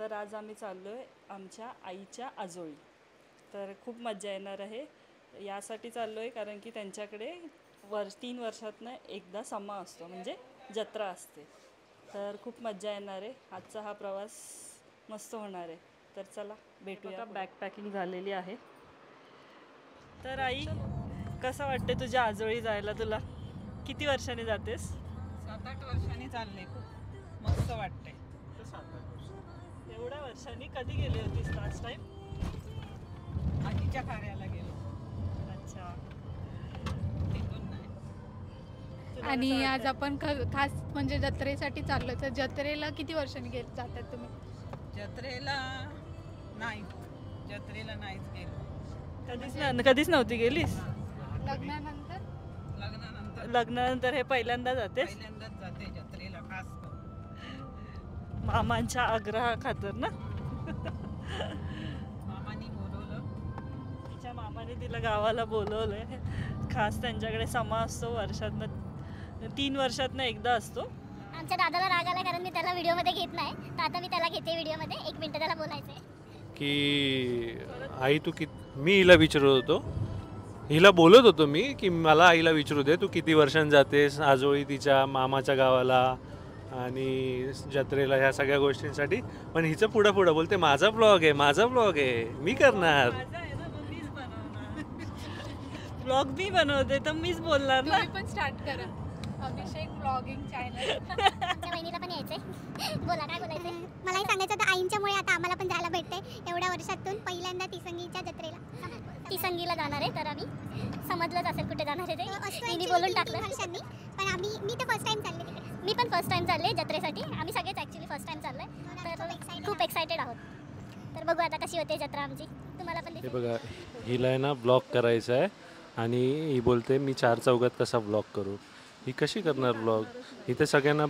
तर आज आम्ही चाललो आहे आमच्या आईच्या आजोळी. तर खूप मजा येणार आहे. यासाठी चाललो आहे कारण की त्यांच्याकडे 3 वर्षातनं एकदा समा असतो, म्हणजे जत्रा असते. तर खूप मजा येणार आहे. आजचा हा प्रवास मस्त होणार आहे. तर चला भेटूया. बॅकपॅकिंग झालेली आहे. तर आई, कसं वाटते तुझ्या आजोळी जायला? तुला किती वर्षांनी जातेस? 7-8 वर्षांनी चालले. खूप मस्त वाटते. एवढ्या वर्षांनी कधी गेली होतीस लास्ट टाइम? आजीच्या कार्याला गेलो. अच्छा. तिथून नाही. आणि आज आपण खास म्हणजे जत्रेसाठी चाललो. तर जत्रेला किती वर्षांनी जातात तुम्ही? जत्रेला नाही, जत्रेला नाहीच गेलो. कधीच नव्हती गेलीस? लग्नानंतर लग्नानंतर हे पहिल्यांदा जातेस? पहिल्यांदाच जाते जत्रेला, खास मामांच्या आग्रहा खातर ना? मामानी बोलवलं. तिच्या मामाने तिला गावाला बोलवलंय. खास त्यांच्याकडे समा असतो, वर्षातनं 3 वर्षातनं एकदा असतो. आमच्या दादाला राग आला कारण मी त्याला व्हिडिओमध्ये घेत नाही, तर आता मी त्याला घेते व्हिडिओमध्ये. 1 मिनिट त्याला बोलायचंय की आई तू मी हिला विचारत होतो, हिला बोलत होतो मी की मला आईला विचारू दे तू किती वर्षांनी जातेस आजोळी तिच्या मामाच्या गावाला आणि जत्रेला, ह्या सगळ्या गोष्टींसाठी. पण हिचं पुढं बोलते माझा ब्लॉग आहे मी करणार. ब्लॉग मी बनवते तर मीच बोलणार ना. तुम्ही पण स्टार्ट करा अभिषेक ब्लॉगिंग चॅनल. आमच्या बहिणीला पण यायचंय. बोला, काय बोलायचंय? मलाही सांगायचं होतं, आईंच्यामुळे आता आम्हाला पण जायला भेटतंय. एवढ्या वर्षातून पहिल्यांदा तिसंगीच्या जत्रेला. तिसंगीला जाणार आहे. तर आम्ही समजलंच असेल कुठे जाणार आहे ते. मी बोलून टाकलं वर्षांनी. पण मी तर फर्स्ट टाइम चालले तिकडे. मी पण फर्स्ट टाइम चालले जत्रेसाठी. आम्ही सगळेच ॲक्च्युली फर्स्ट टाइम चाललोय. तर खूप एक्सायटेड आहोत. तर बघू आता कशी होते जत्रा आमची. तुम्हाला पण हे बघा, हिला आहे ना ब्लॉग करायचा आहे आणि ही बोलते मी 4 चौघात कसा ब्लॉग करू. ही कशी करणार ब्लॉग? इथे सगळ्यांना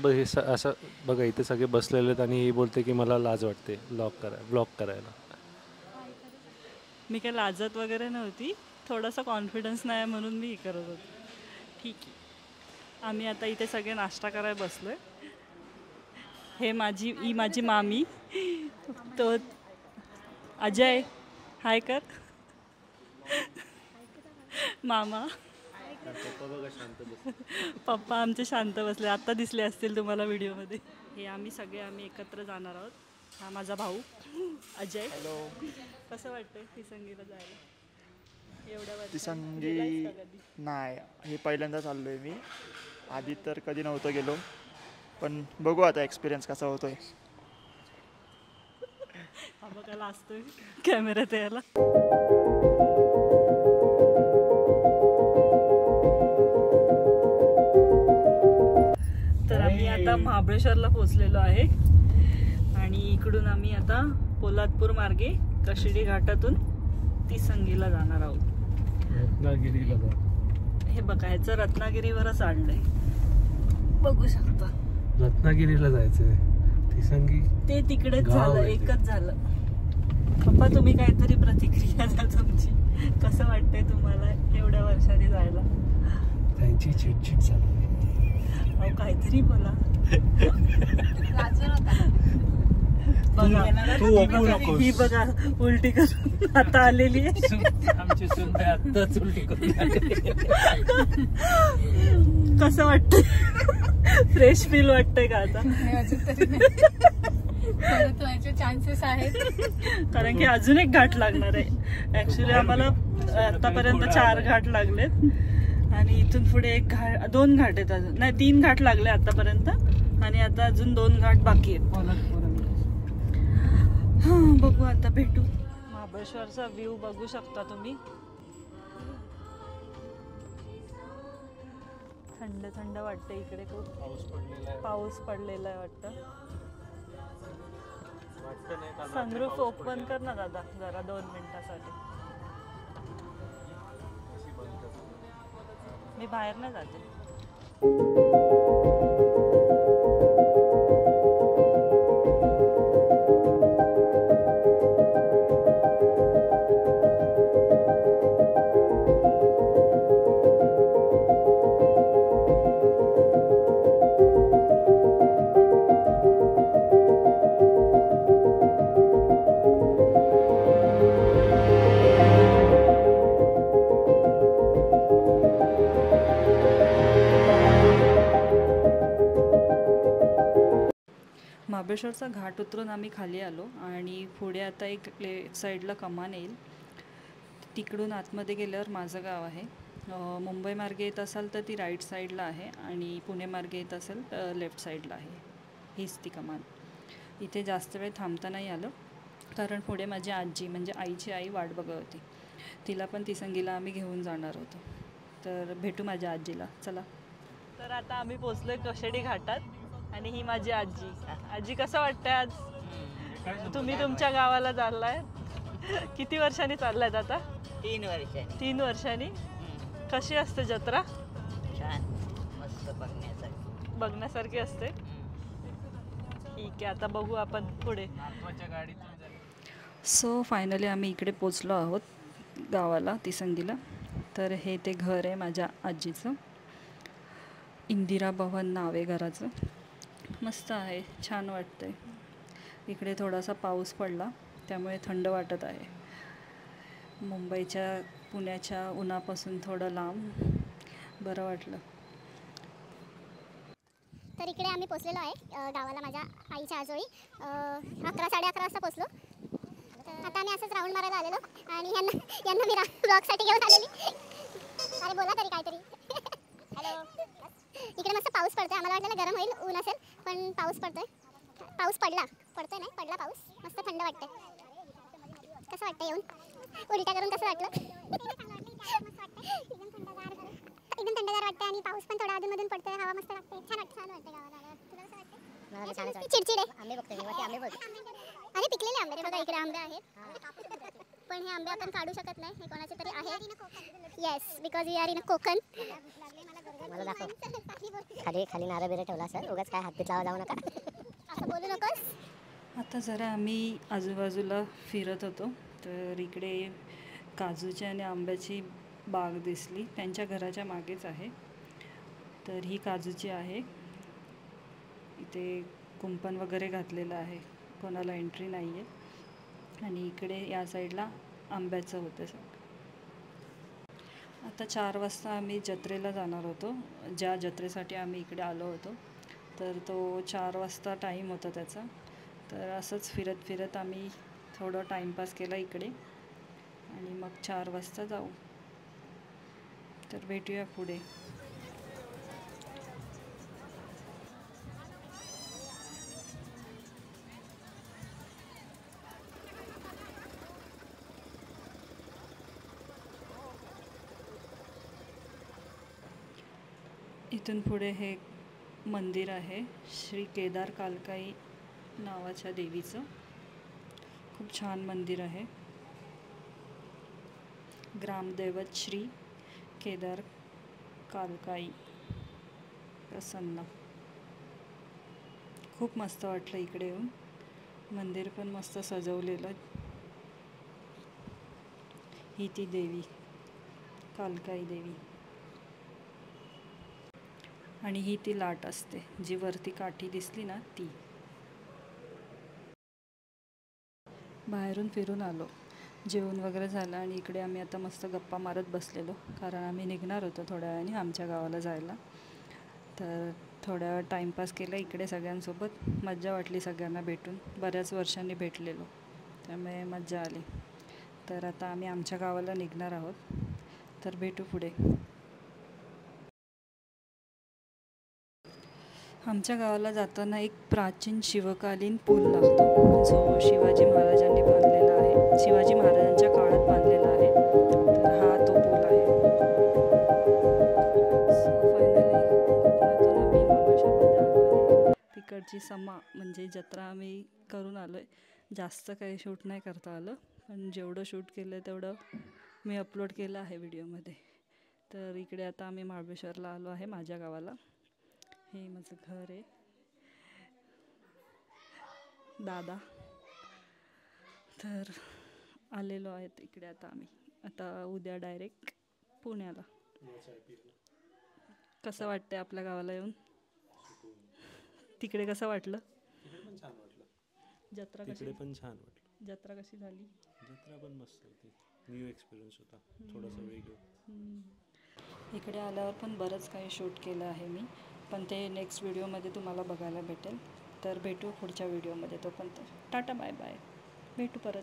असं बघा, इथे सगळे बसलेले आहेत आणि ही बोलते की मला लाज वाटते ब्लॉग करायला. मी काय लाजत वगैरे नव्हती, थोडासा कॉन्फिडन्स नाही म्हणून मी करत होते. ठीक आहे. आम्ही आता इथे सगळे नाश्ता करायला बसलोय. हे माझी मामी, तो अजय, हाय कर. मामा, पप्पा आमचे शांत बसले. आत्ता दिसले असतील तुम्हाला व्हिडिओमध्ये. हे आम्ही एकत्र जाणार आहोत. हा माझा भाऊ अजय. हॅलो. कसं वाटतंय तिसंगीला जायला? एवढ्या तिसंगी नाही, हे पहिल्यांदा चाललोय मी. आधी तर कधी नव्हतं गेलो, पण बघू आता एक्सपिरियन्स कसा होतोय. हा बघायला असतोय कॅमेऱ्यात यायला. तर आम्ही आता महाबळेश्वरला पोहोचलेलो आहे आणि इकडून आम्ही आता पोलादपूर मार्गे कशिडी घाटातून तिसंगीला जाणार आहोत. हे बघा, ह्याचं रत्नागिरीवरच आणलंय, बघू शकता. रत्नागिरीला जायचंय, तिसंगी ते तिकडेच झालं, एकच झालं. पप्पा, तुम्ही काहीतरी प्रतिक्रिया द्या तुमची. कसं वाटतंय तुम्हाला एवढ्या वर्षांनी जायला? त्यांची चिडचिड चालू. अहो, काहीतरी बोला. ही बघा उलटी करून आता आलेली आहे. आमची सुनबाई आत्ताच उलटी करून. कसं वाटतंय? फ्रेश फील वाटतंय का आता? चान्सेस आहेत कारण की अजून एक घाट लागणार आहे. ऍक्च्युली आम्हाला आतापर्यंत 4 घाट लागलेत आणि इथून पुढे 2 घाट आहेत. अजून नाही, 3 घाट लागले आतापर्यंत आणि आता अजून 2 घाट बाकी आहेत. हां, बघू आता, भेटू. महाबळेश्वरचा व्ह्यू बघू शकता तुम्ही. थंड थंड वाटतं इकडे. खूप पाऊस पडलेला आहे वाटतं. सनरूफ ओपन कर ना दादा जरा 2 मिनिटासाठी. मी बाहेर नाही जाते. महाबळेश्वरचा घाट उतरून आम्ही खाली आलो आणि पुढे आता एक लेफ्ट साईडला कमान येईल. तिकडून आतमध्ये गेल्यावर माझं गाव आहे. मुंबई मार्गे येत असाल तर ती राईट साईडला आहे आणि पुणे मार्गे येत असेल तर लेफ्ट साईडला आहे. हीच ती कमान. इथे जास्त वेळ थांबता नाही आलं कारण पुढे माझी आजी म्हणजे आईची आई वाट बघत होती. तिला पण तिसंगीला आम्ही घेऊन जाणार होतो. तर भेटू माझ्या आजीला. चला. तर आता आम्ही पोचलोय कशेडी घाटात आणि ही माझी आजी. आजी कसं वाटतंय आज? तुम्ही तुमच्या गावाला चाललाय? किती वर्षांनी चाललायत आता? 3 वर्षांनी. 3 वर्षांनी. कशी असते जत्रा? छान, मस्त बघण्यासाठी. बघण्यासारखी असते. ठीक आहे, आता बघू आपण पुढे. सो फायनली आम्ही इकडे पोचलो आहोत गावाला तिसंगीला. तर हे ते घर आहे माझ्या आजीचं. इंदिरा भवन नाव आहे घराचं. मस्त आहे, छान वाटतंय. इकडे थोडासा पाऊस पडला त्यामुळे थंड वाटत आहे. मुंबईच्या पुण्याच्या उन्हापासून थोडं लांब बरं वाटलं. तर इकडे आम्ही पोचलेलो आहे गावाला माझ्या आईच्या आजोळी. 11-11:30 वाजता पोचलो. आता आम्ही असंच राऊंड मारायला आलेलो आणि यांना मी ब्लॉगसाठी घेऊन आलेली. अरे बोला तरी काहीतरी. हॅलो. इकडे मस्त पाऊस पडतोय. आम्हाला वाटलं गरम होईल, ऊन असेल, पण पाऊस पडतोय. पाऊस पडला पाऊस. मस्त थंड वाटतंय. कसं वाटतं येऊन? उलट्या करून कसं वाटलं? एकदम थंडगार वाटतं आणि पाऊस पण थोडा अधूनमधून पडतोय. हवा मस्त लागते. छान वाटतं गावाला. तुला कसं वाटतं? मला छान वाटतं. चिडचिड आहे. आंबे बघतो. अरे पिकलेले आंबे. बघा इकडे आंबे आहेत. पण हे आंबे आपण काढू शकत नाही. हे कोणाचे तरी आहे. Yes, because we are in Konkan. मला दाखव. खाली नारळ बिरं ठेवला सर. उगाच काय हात लावा जाऊ नका. असं बोलू नकोस. आता जरा आम्ही आजूबाजूला फिरत होतो तर इकडे काजूची आणि आंब्याची बाग दिसली. त्यांच्या घराच्या मागेच आहे. तर ही काजूची आहे. इथे कुंपण वगैरे घातलेलं आहे. कोणाला एंट्री नाही आहे. आणि इकडे या साईडला आंब्याचं होतं सगळं. आता 4 वाजता आम्ही जत्रेला जाणार होतो. ज्या जत्रेसाठी आम्ही इकडे आलो होतो तर तो 4 वाजता टाईम होता त्याचा. तर असंच फिरत फिरत आम्ही थोडं टाईमपास केला इकडे आणि मग 4 वाजता जाऊ. तर भेटूया पुढे. इथून पुढे हे मंदिर आहे श्री केदार कालकाई नावाच्या देवीचं. खूप छान मंदिर आहे. ग्रामदैवत श्री केदार कालकाई प्रसन्न. खूप मस्त वाटलं इकडे येऊन. मंदिर पण मस्त सजवलेलं. ही ती देवी कालकाई देवी. आणि ही ती लाट असते जी वरती काठी दिसली ना ती. बाहेरून फिरून आलो. जेवण वगैरे झालं आणि इकडे आम्ही आता मस्त गप्पा मारत बसलेलो कारण आम्ही निघणार होतो थोड्या वेळाने आमच्या गावाला जायला. तर थोड्या वेळ टाईमपास केला इकडे सगळ्यांसोबत. मज्जा वाटली सगळ्यांना भेटून. बऱ्याच वर्षांनी भेटलेलो त्यामुळे मज्जा आली. तर आता आम्ही आमच्या गावाला निघणार आहोत. तर भेटू पुढे. आमच्या गावाला जाताना एक प्राचीन शिवकालीन पूल लागतो जो शिवाजी महाराजांनी बांधलेला आहे. शिवाजी महाराजांच्या काळात बांधलेला आहे. तर हा तो पूल आहे. फायनली आम्ही महाबळेश्वरमध्ये आलो आहे. तिकडची समा म्हणजे जत्रा आम्ही करून आलो आहे. जास्त काही शूट नाही करता आलं पण जेवढं शूट केलं तेवढं मी अपलोड केलं आहे व्हिडिओमध्ये. तर इकडे आता आम्ही महाबळेश्वरला आलो आहे माझ्या गावाला. हे माझं घर आहे. दादा. तर आलेलो आहेत इकडे आता आम्ही. आता उद्या डायरेक्ट पुण्याला. कसं वाटतंय आपल्या गावाला येऊन? तिकडे कसं वाटलं? जत्रा कशी? पण छान वाटलं. जत्रा कशी झाली? जत्रा पण मस्त होती. न्यू एक्सपिरियन्स होता. थोडासा वेगळं. इकडे आल्यावर पण बरंच काही शूट केलं आहे मी पण ते नेक्स्ट व्हिडिओमध्ये तुम्हाला बघायला भेटेल. तर भेटू पुढच्या व्हिडिओमध्ये. तोपर्यंत टाटा बाय बाय, भेटू परत.